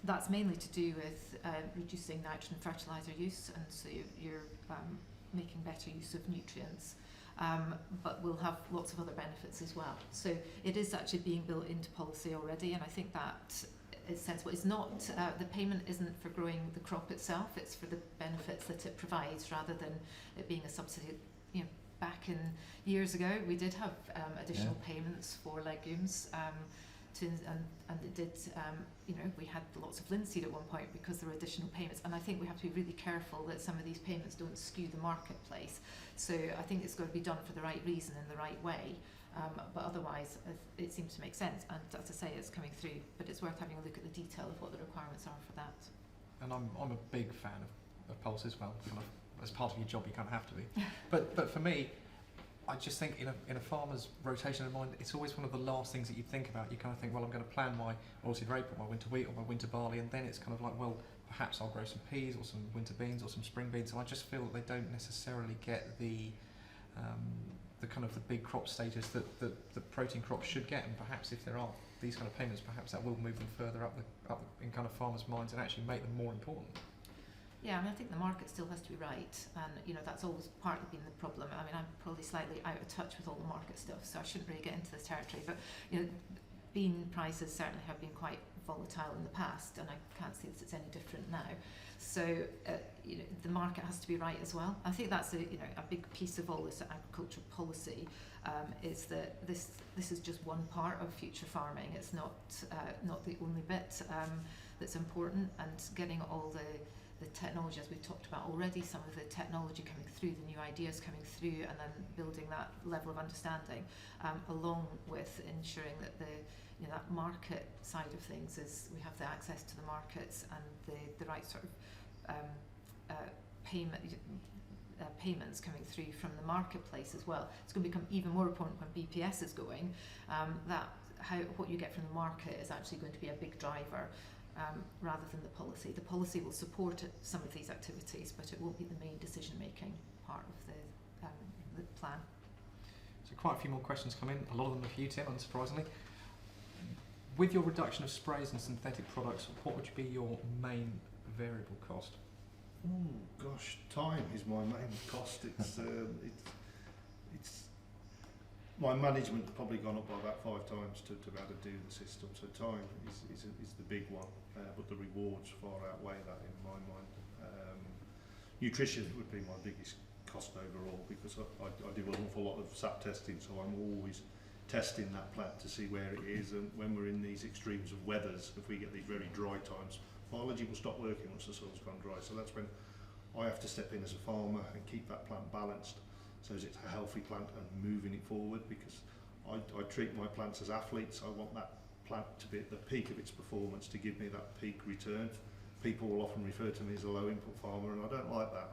That's mainly to do with reducing nitrogen fertiliser use, and so you're making better use of nutrients. But we'll have lots of other benefits as well. So it is actually being built into policy already, and I think that is sensible. It's not, the payment isn't for growing the crop itself, it's for the benefits that it provides rather than it being a subsidy. You know, back in years ago, we did have additional payments for legumes, and it did, you know, we had lots of linseed at one point because there were additional payments, and I think we have to be really careful that some of these payments don't skew the marketplace. So I think it's got to be done for the right reason in the right way, but otherwise it seems to make sense, and as I say, it's coming through, but it's worth having a look at the detail of what the requirements are for that. And I'm a big fan of policy as well. Kind of, as part of your job, you kind of have to be. But for me, I just think in a farmer's rotation of mind, it's always one of the last things that you think about. You kind of think, well, I'm going to plan my oilseed rape or my winter wheat or my winter barley, and then it's kind of like, well, perhaps I'll grow some peas or some winter beans or some spring beans. And I just feel that they don't necessarily get the kind of the big crop status that the protein crops should get. And perhaps if there are these kind of payments, perhaps that will move them further up in kind of farmers' minds and actually make them more important. Yeah, I mean, I think the market still has to be right, and you know that's always partly been the problem. I mean, I'm probably slightly out of touch with all the market stuff, so I shouldn't really get into this territory. But you know, bean prices certainly have been quite volatile in the past, and I can't see that it's any different now. So you know, the market has to be right as well. I think that's a big piece of all this agricultural policy, is that this is just one part of future farming. It's not the only bit that's important, and getting all the technology, as we've talked about already, some of the technology coming through, the new ideas coming through, and then building that level of understanding, along with ensuring that that market side of things is we have the access to the markets and the right sort of payments coming through from the marketplace as well. It's going to become even more important when BPS is going, that what you get from the market is actually going to be a big driver. Rather than the policy. The policy will support some of these activities, but it won't be the main decision-making part of the plan. So quite a few more questions come in, a lot of them are for you, Tim, unsurprisingly. With your reduction of sprays and synthetic products, what would be your main variable cost? Oh gosh, time is my main cost. It's my management has probably gone up by about 5 times to be able to do the system. So time is the big one, but the rewards far outweigh that in my mind. Nutrition would be my biggest cost overall, because I do an awful lot of SAP testing, so I'm always testing that plant to see where it is, and when we're in these extremes of weathers, if we get these very dry times, biology will stop working once the soil's gone dry. So that's when I have to step in as a farmer and keep that plant balanced, so it's a healthy plant and moving it forward, because I treat my plants as athletes. I want that plant to be at the peak of its performance to give me that peak return. People will often refer to me as a low input farmer, and I don't like that.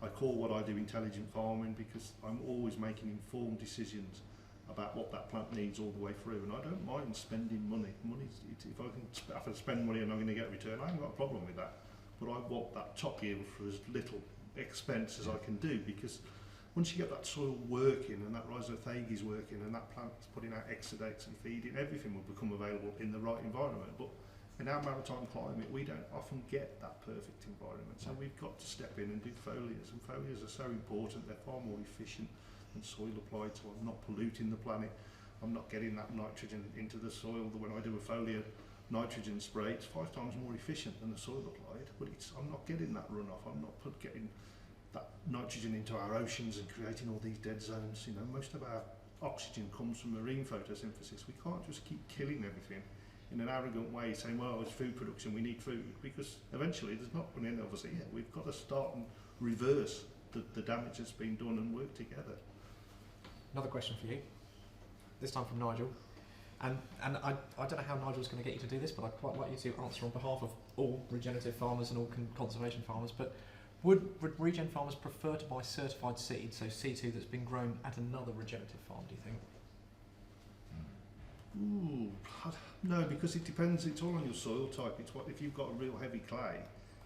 I call what I do intelligent farming, because I'm always making informed decisions about what that plant needs all the way through, and I don't mind spending money. If I have to spend money and I'm going to get a return, I haven't got a problem with that. But I want that top yield for as little expense as I can do, because once you get that soil working and that rhizophage is working and that plant's putting out exudates and feeding, everything will become available in the right environment. But in our maritime climate, we don't often get that perfect environment, so we've got to step in and do foliars, and foliars are so important. They're far more efficient than soil applied, so I'm not polluting the planet. I'm not getting that nitrogen into the soil. When I do a foliar nitrogen spray, it's 5 times more efficient than the soil applied, but I'm not getting that runoff. I'm not getting that nitrogen into our oceans and creating all these dead zones. You know, most of our oxygen comes from marine photosynthesis. We can't just keep killing everything in an arrogant way, saying, well, it's food production, we need food, because eventually there's not going to end up as yeah, we've got to start and reverse the damage that's been done and work together. Another question for you, this time from Nigel. And I don't know how Nigel's going to get you to do this, but I'd quite like you to answer on behalf of all regenerative farmers and all conservation farmers. But would regen farmers prefer to buy certified seed, so C2 that's been grown at another regenerative farm, do you think? Ooh, no, because it depends. It's all on your soil type. It's what if you've got a real heavy clay.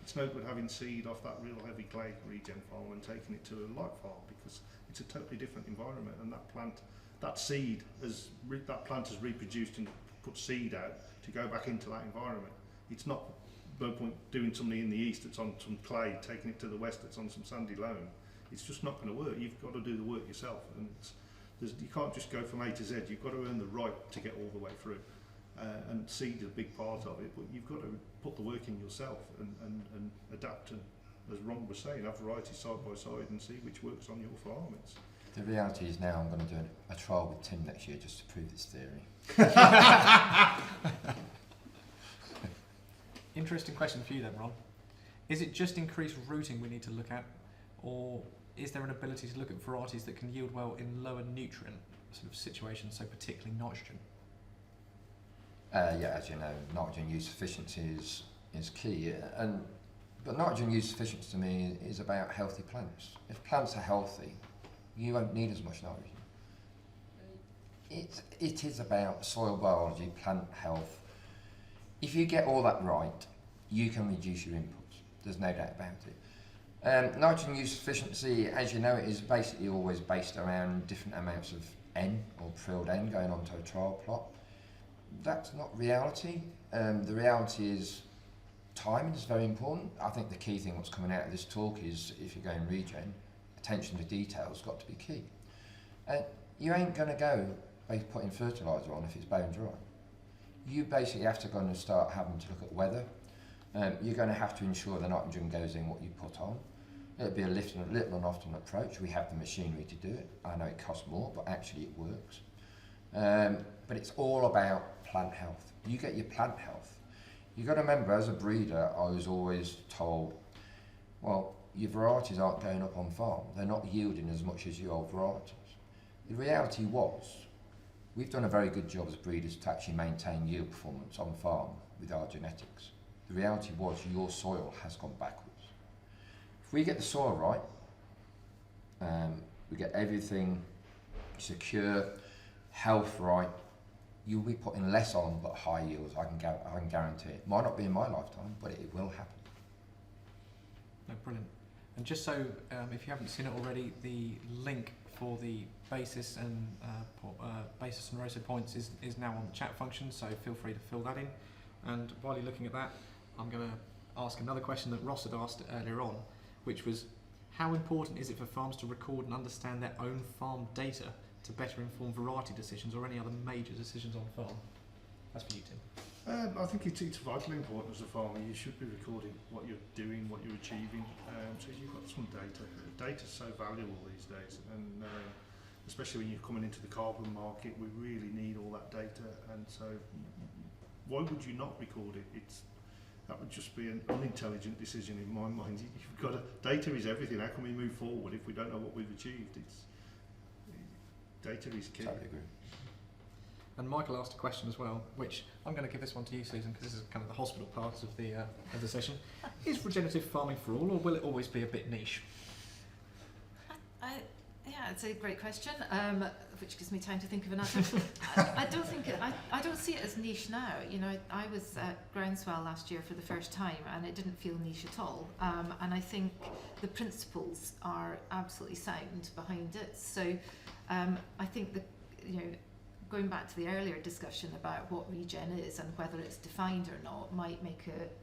It's no good having seed off that real heavy clay regen farm and taking it to a light farm because it's a totally different environment. And that plant, that seed, that plant has reproduced and put seed out to go back into that environment. It's not no point doing something in the east that's on some clay, taking it to the west that's on some sandy loam. It's just not going to work. You've got to do the work yourself, and you can't just go from A to Z. You've got to earn the right to get all the way through. And seed is a big part of it, but you've got to put the work in yourself and adapt. And as Ron was saying, have varieties side by side and see which works on your farm. The reality is now I'm going to do a trial with Tim next year just to prove this theory. Interesting question for you then, Ron. Is it just increased rooting we need to look at, or is there an ability to look at varieties that can yield well in lower nutrient sort of situations, so particularly nitrogen? Yeah, as you know, nitrogen use efficiency is key, but nitrogen use efficiency to me is about healthy plants. If plants are healthy, you won't need as much nitrogen. It is about soil biology, plant health. If you get all that right, you can reduce your inputs. There's no doubt about it. Nitrogen use efficiency, as you know, is basically always based around different amounts of N or prilled N going onto a trial plot. That's not reality. The reality is timing is very important. I think the key thing what's coming out of this talk is if you're going regen, attention to detail has got to be key. You ain't going to go by putting fertiliser on if it's bone dry. You basically have to go and start having to look at weather. You're going to have to ensure the nitrogen goes in what you put on. It'll be a little and often approach. We have the machinery to do it. I know it costs more, but actually it works. But it's all about plant health. You get your plant health. You've got to remember, as a breeder, I was always told, well, your varieties aren't going up on farm. They're not yielding as much as your old varieties. The reality was, we've done a very good job as breeders to actually maintain yield performance on farm with our genetics. The reality was your soil has gone backwards. If we get the soil right, we get everything secure, health right, you'll be putting less on but high yields. I can guarantee it. Might not be in my lifetime, but it will happen. No, brilliant. And just so, if you haven't seen it already, the link for the basis and ROSO points is now on the chat function, so feel free to fill that in. And while you're looking at that, I'm going to ask another question that Ross had asked earlier on, which was, how important is it for farms to record and understand their own farm data to better inform variety decisions or any other major decisions on farm? That's for you, Tim. I think it's vitally important as a farmer. You should be recording what you're doing, what you're achieving, so you've got some data. Data's so valuable these days, and especially when you're coming into the carbon market, we really need all that data, and so why would you not record it? That would just be an unintelligent decision in my mind. You've got data is everything. How can we move forward if we don't know what we've achieved? Data is key. Totally agree. And Michael asked a question as well, which I'm going to give this one to you, Susan, because this is kind of the hospital part of the session. Is regenerative farming for all, or will it always be a bit niche? Yeah, it's a great question, which gives me time to think of an answer. I don't see it as niche now. You know, I was at Groundswell last year for the first time, and it didn't feel niche at all. And I think the principles are absolutely sound behind it. So I think going back to the earlier discussion about what regen is and whether it's defined or not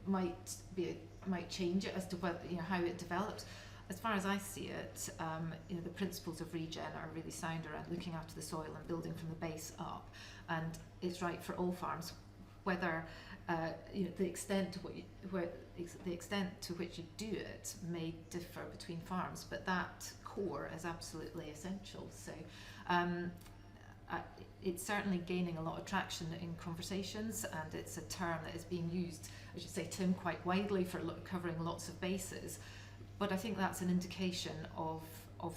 might change it as to whether, how it develops. As far as I see it, the principles of regen are really sound around looking after the soil and building from the base up, and it's right for all farms. Whether the extent to which you do it may differ between farms, but that core is absolutely essential. So it's certainly gaining a lot of traction in conversations, and it's a term that is being used, I should say, Tim, quite widely for covering lots of bases. But I think that's an indication of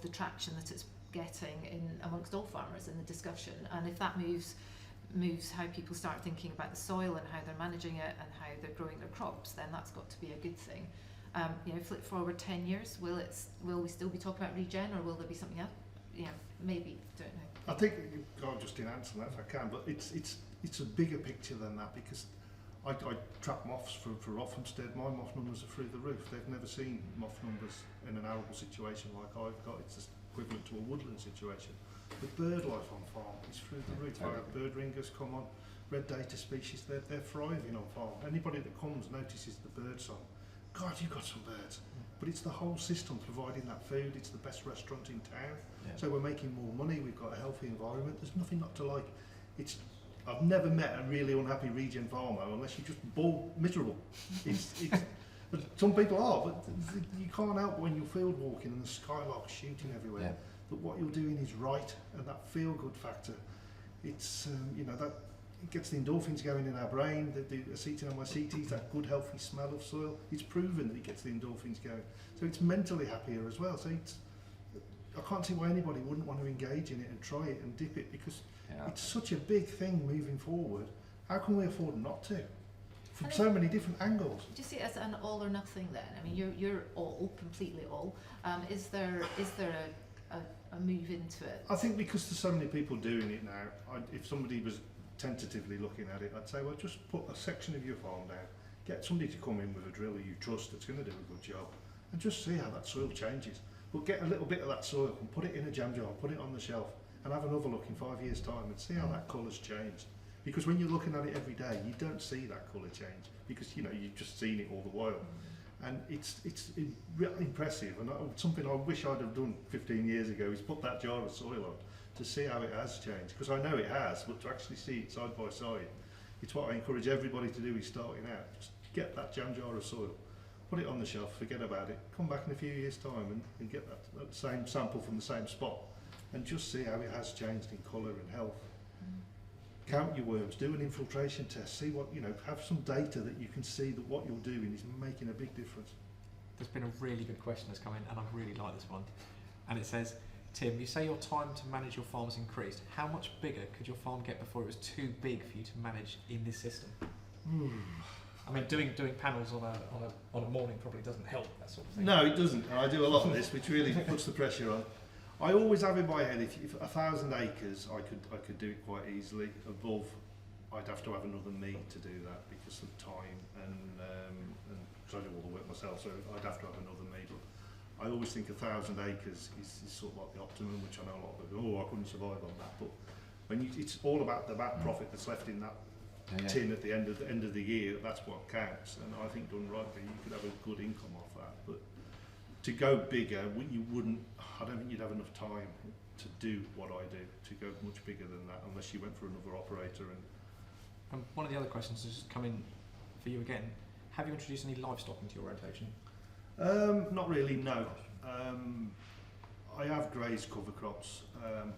the traction that it's getting amongst all farmers in the discussion. And if that moves how people start thinking about the soil and how they're managing it and how they're growing their crops, then that's got to be a good thing. Flip forward 10 years, will we still be talking about regen, or will there be something else? yeah, maybe, don't know. I think I'll just answer that if I can, but it's a bigger picture than that, because I trap moths for Rothamsted. My moth numbers are through the roof. They've never seen moth numbers in an arable situation like I've got. It's equivalent to a woodland situation. The bird life on farm is through the roof. I have bird ringers come on, red data species, they're thriving on farm. Anybody that comes notices the bird song. God, you've got some birds. But it's the whole system providing that food. It's the best restaurant in town. Yeah. So we're making more money. We've got a healthy environment. There's nothing not to like. I've never met a really unhappy regen farmer unless you're just miserable. But some people are, but you can't help when you're field walking and the skylarks shooting everywhere. Yeah. That what you're doing is right, and that feel-good factor. It's that it gets the endorphins going in our brain. The acetyl-MyCT, that good healthy smell of soil. It's proven that it gets the endorphins going. So it's mentally happier as well. So I can't see why anybody wouldn't want to engage in it and try it and dip it, because it's such a big thing moving forward. How can we afford not to? From so many different angles. Do you see it as an all or nothing then? I mean, you're all, completely all. Is there a move into it? I think because there's so many people doing it now, if somebody was tentatively looking at it, I'd say, well, just put a section of your farm down, get somebody to come in with a driller you trust that's going to do a good job, and just see how that soil changes. But get a little bit of that soil and put it in a jam jar, put it on the shelf, and have another look in 5 years' time and see how that colour's changed. Because when you're looking at it every day, you don't see that colour change, because you've just seen it all the while. And it's really impressive, and something I wish I'd have done 15 years ago is put that jar of soil on to see how it has changed, because I know it has, but to actually see it side by side, it's what I encourage everybody to do who's starting out. Just get that jam jar of soil, put it on the shelf, forget about it, come back in a few years' time and get that same sample from the same spot, and just see how it has changed in colour and health. Count your worms, do an infiltration test, see what, have some data that you can see that what you're doing is making a big difference. There's been a really good question that's come in, and I really like this one. And it says, Tim, you say your time to manage your farm has increased. How much bigger could your farm get before it was too big for you to manage in this system? I mean, doing panels on a morning probably doesn't help, that sort of thing. No, it doesn't. And I do a lot of this, which really puts the pressure on. I always have in my head, if 1,000 acres, I could do it quite easily. Above, I'd have to have another me to do that because of time and because I do all the work myself, so I'd have to have another me. But I always think 1,000 acres is sort of like the optimum, which I know a lot of people go, I couldn't survive on that. But when it's all about the back profit that's left in that tin at the end of the year, that's what counts. And I think done right, you could have a good income off that. But to go bigger, I don't think you'd have enough time to do what I do, to go much bigger than that, unless you went for another operator. And one of the other questions has just come in for you again. Have you introduced any livestock into your rotation? Not really, no. I have grazed cover crops,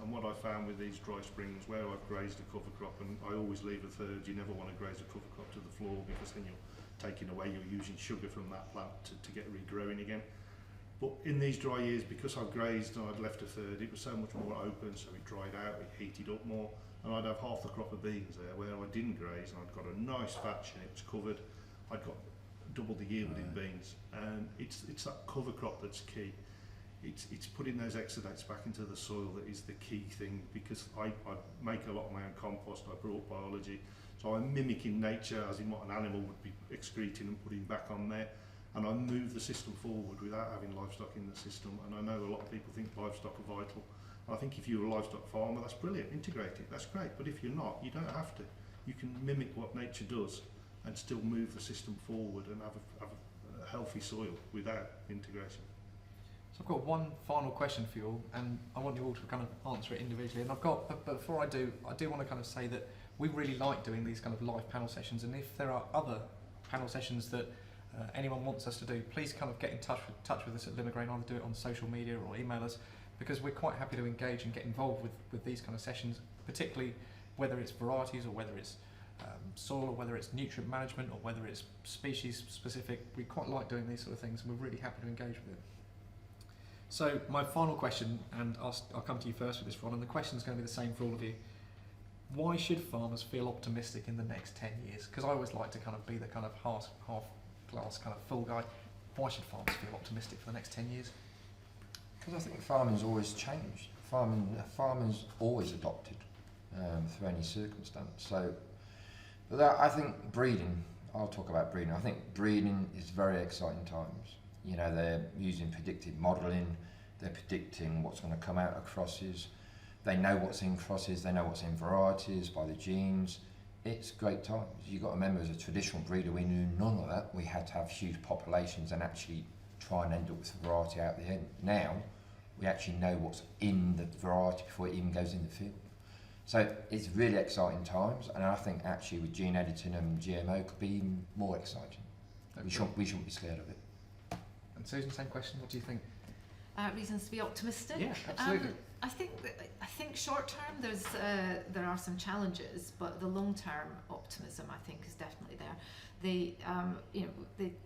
and what I found with these dry springs, where I've grazed a cover crop, and I always leave a third, you never want to graze a cover crop to the floor, because then you're taking away, you're using sugar from that plant to get regrowing again. But in these dry years, because I've grazed and I'd left a third, it was so much more open, so it dried out, it heated up more, and I'd have half the crop of beans there where I didn't graze, and I'd got a nice patch and it was covered. I'd got double the yield in beans, and it's that cover crop that's key. It's putting those exudates back into the soil that is the key thing, because I make a lot of my own compost. I brought biology, so I'm mimicking nature, as in what an animal would be excreting and putting back on there. And I move the system forward without having livestock in the system. And I know a lot of people think livestock are vital. And I think if you're a livestock farmer, that's brilliant, integrate it, that's great. But if you're not, you don't have to. You can mimic what nature does and still move the system forward and have a healthy soil without integration. So I've got one final question for you all, and I want you all to kind of answer it individually. And but before I do want to kind of say that we really like doing these kind of live panel sessions, and if there are other panel sessions that anyone wants us to do, please kind of get in touch with us at Limagrain, either do it on social media or email us, because we're quite happy to engage and get involved with these kind of sessions, particularly whether it's varieties or whether it's soil or whether it's nutrient management or whether it's species specific. We quite like doing these sort of things, and we're really happy to engage with it. So my final question, and I'll come to you first with this, Ron, and the question is going to be the same for all of you. Why should farmers feel optimistic in the next 10 years? Because I always like to kind of be the kind of half glass kind of full guy. Why should farmers feel optimistic for the next 10 years? Because I think farming's always changed. Farming's always adopted through any circumstance. So, but that, I think breeding, I'll talk about breeding. I think breeding is very exciting times. You know, they're using predictive modelling, they're predicting what's going to come out of crosses. They know what's in crosses, they know what's in varieties by the genes. It's great times. You've got to remember, as a traditional breeder, we knew none of that. We had to have huge populations and actually try and end up with a variety out the end. Now, we actually know what's in the variety before it even goes in the field. So it's really exciting times, and I think actually with gene editing and GMO could be even more exciting. We shouldn't be scared of it. And Susan, same question. What do you think? Reasons to be optimistic. Yeah, absolutely. I think short term there are some challenges, but the long term optimism I think is definitely there.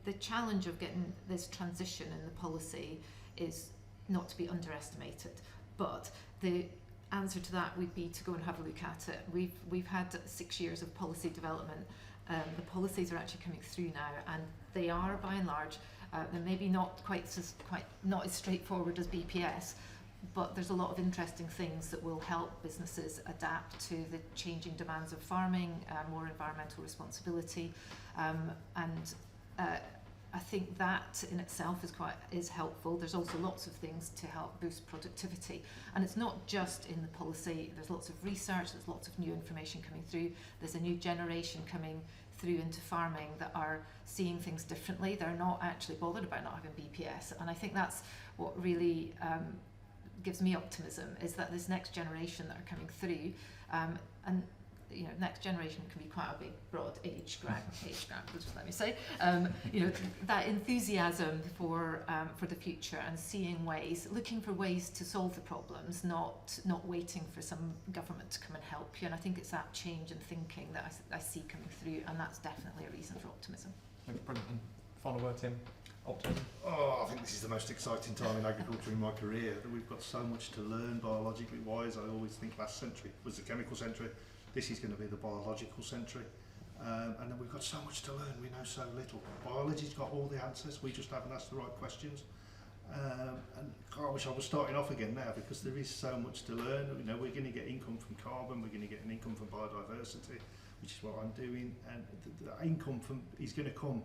The challenge of getting this transition in the policy is not to be underestimated, but the answer to that would be to go and have a look at it. We've had 6 years of policy development. The policies are actually coming through now, and they are by and large they're maybe not not as straightforward as BPS, but there's a lot of interesting things that will help businesses adapt to the changing demands of farming, more environmental responsibility, and I think that in itself is helpful. There's also lots of things to help boost productivity, and it's not just in the policy. There's lots of research, there's lots of new information coming through. There's a new generation coming through into farming that are seeing things differently. They're not actually bothered about not having BPS, and I think that's what really gives me optimism, is that this next generation that are coming through, and you know, next generation can be quite a big, broad age gap, let me say. That enthusiasm for the future and seeing ways, looking for ways to solve the problems, not waiting for some government to come and help you. And I think it's that change in thinking that I see coming through, and that's definitely a reason for optimism. Brilliant. And final word, Tim. Optimism. Oh, I think this is the most exciting time in agriculture in my career. We've got so much to learn biologically wise. I always think last century was the chemical century. This is going to be the biological century. And then we've got so much to learn. We know so little. Biology's got all the answers. We just haven't asked the right questions. And I wish I was starting off again now, because there is so much to learn. You know, we're going to get income from carbon. We're going to get an income from biodiversity, which is what I'm doing. And the income is going to come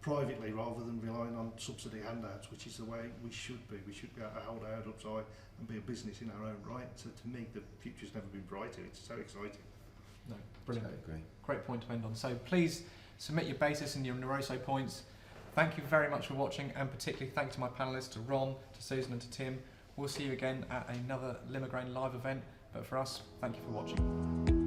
privately rather than relying on subsidy handouts, which is the way we should be. We should be able to hold our head up high and be a business in our own right. So to me, the future's never been brighter. It's so exciting. No, brilliant. I agree. Great point to end on. So please submit your basis and your Neroso points. Thank you very much for watching, and particularly thank you to my panellists, to Ron, to Susan and to Tim. We'll see you again at another Limagrain live event, but for us, thank you for watching.